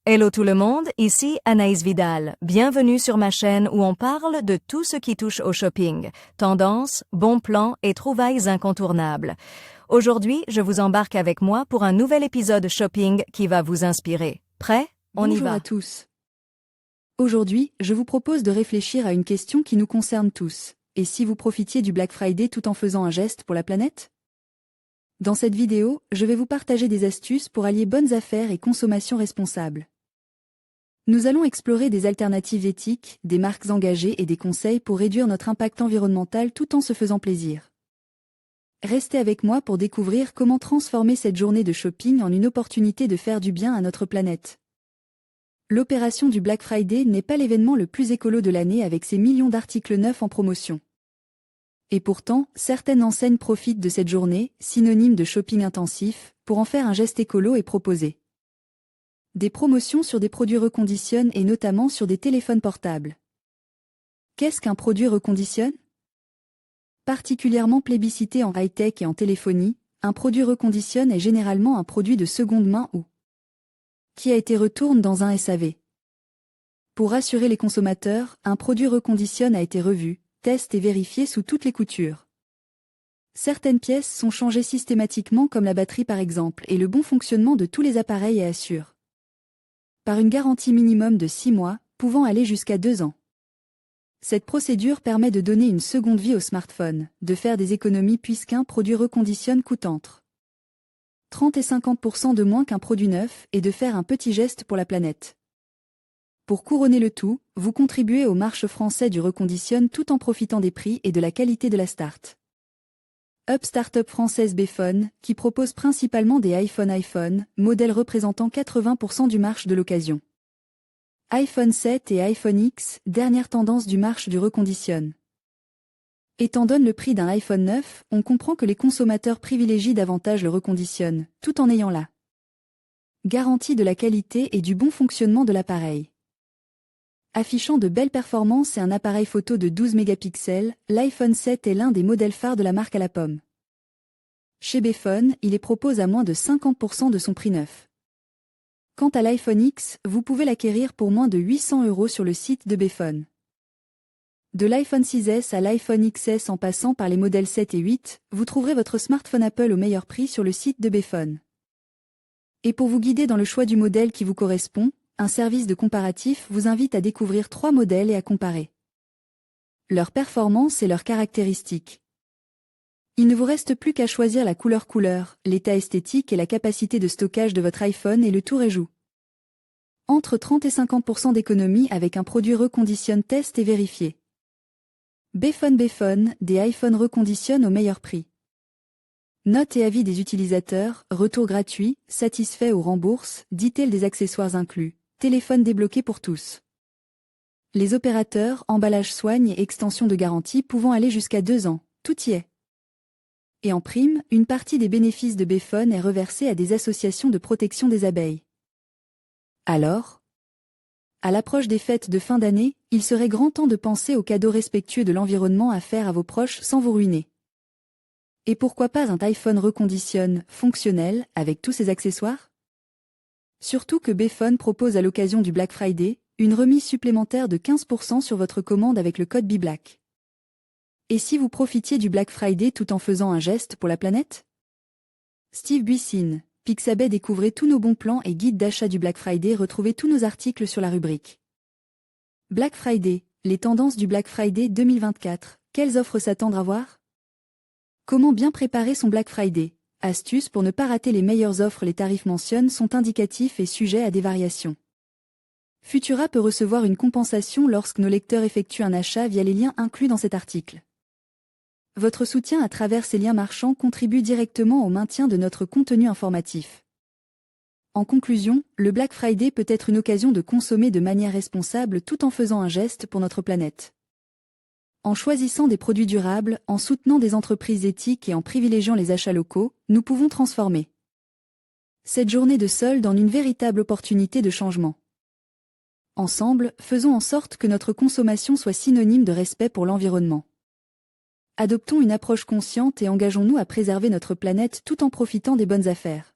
Hello tout le monde, ici Anaïs Vidal. Bienvenue sur ma chaîne où on parle de tout ce qui touche au shopping, tendances, bons plans et trouvailles incontournables. Aujourd'hui, je vous embarque avec moi pour un nouvel épisode shopping qui va vous inspirer. Prêt? On y Bonjour va. à tous. Aujourd'hui, je vous propose de réfléchir à une question qui nous concerne tous. Et si vous profitiez du Black Friday tout en faisant un geste pour la planète? Dans cette vidéo, je vais vous partager des astuces pour allier bonnes affaires et consommation responsable. Nous allons explorer des alternatives éthiques, des marques engagées et des conseils pour réduire notre impact environnemental tout en se faisant plaisir. Restez avec moi pour découvrir comment transformer cette journée de shopping en une opportunité de faire du bien à notre planète. L'opération du Black Friday n'est pas l'événement le plus écolo de l'année avec ses millions d'articles neufs en promotion. Et pourtant, certaines enseignes profitent de cette journée, synonyme de shopping intensif, pour en faire un geste écolo et proposer des promotions sur des produits reconditionne et notamment sur des téléphones portables. Qu'est-ce qu'un produit reconditionne? Particulièrement plébiscité en high-tech et en téléphonie, un produit reconditionne est généralement un produit de seconde main ou qui a été retourné dans un SAV. Pour rassurer les consommateurs, un produit reconditionne a été revu, testé et vérifié sous toutes les coutures. Certaines pièces sont changées systématiquement comme la batterie par exemple et le bon fonctionnement de tous les appareils est assuré par une garantie minimum de 6 mois, pouvant aller jusqu'à 2 ans. Cette procédure permet de donner une seconde vie au smartphone, de faire des économies puisqu'un produit reconditionne coûte entre 30 et 50% de moins qu'un produit neuf et de faire un petit geste pour la planète. Pour couronner le tout, vous contribuez aux marches français du reconditionne tout en profitant des prix et de la qualité de la start-up française Bphone, qui propose principalement des iPhone, modèles représentant 80% du marché de l'occasion. iPhone 7 et iPhone X, dernière tendance du marché du reconditionne. Étant donné le prix d'un iPhone 9, on comprend que les consommateurs privilégient davantage le reconditionne, tout en ayant la garantie de la qualité et du bon fonctionnement de l'appareil. Affichant de belles performances et un appareil photo de 12 mégapixels, l'iPhone 7 est l'un des modèles phares de la marque à la pomme. Chez Bphone, il les propose à moins de 50% de son prix neuf. Quant à l'iPhone X, vous pouvez l'acquérir pour moins de 800 € sur le site de Bphone. De l'iPhone 6S à l'iPhone XS en passant par les modèles 7 et 8, vous trouverez votre smartphone Apple au meilleur prix sur le site de Bphone. Et pour vous guider dans le choix du modèle qui vous correspond, un service de comparatif vous invite à découvrir 3 modèles et à comparer leurs performances et leurs caractéristiques. Il ne vous reste plus qu'à choisir la couleur, l'état esthétique et la capacité de stockage de votre iPhone et le tout réjoue entre 30 et 50% d'économie avec un produit reconditionne test et vérifié. Bphone, des iPhones reconditionnent au meilleur prix. Notes et avis des utilisateurs, retour gratuit, satisfait ou rembourse, detail des accessoires inclus, téléphone débloqué pour tous. Les opérateurs, emballage soigne et extension de garantie pouvant aller jusqu'à 2 ans, tout y est. Et en prime, une partie des bénéfices de Bphone est reversée à des associations de protection des abeilles. Alors, à l'approche des fêtes de fin d'année, il serait grand temps de penser aux cadeaux respectueux de l'environnement à faire à vos proches sans vous ruiner. Et pourquoi pas un iPhone reconditionne, fonctionnel, avec tous ses accessoires? Surtout que Bphone propose à l'occasion du Black Friday, une remise supplémentaire de 15% sur votre commande avec le code BeBlack. Et si vous profitiez du Black Friday tout en faisant un geste pour la planète? Steve Buissine, Pixabay, découvrez tous nos bons plans et guides d'achat du Black Friday, retrouvez tous nos articles sur la rubrique Black Friday, les tendances du Black Friday 2024, quelles offres s'attendre à voir? Comment bien préparer son Black Friday? Astuces pour ne pas rater les meilleures offres. Les tarifs mentionnés sont indicatifs et sujets à des variations. Futura peut recevoir une compensation lorsque nos lecteurs effectuent un achat via les liens inclus dans cet article. Votre soutien à travers ces liens marchands contribue directement au maintien de notre contenu informatif. En conclusion, le Black Friday peut être une occasion de consommer de manière responsable tout en faisant un geste pour notre planète. En choisissant des produits durables, en soutenant des entreprises éthiques et en privilégiant les achats locaux, nous pouvons transformer cette journée de solde en une véritable opportunité de changement. Ensemble, faisons en sorte que notre consommation soit synonyme de respect pour l'environnement. Adoptons une approche consciente et engageons-nous à préserver notre planète tout en profitant des bonnes affaires.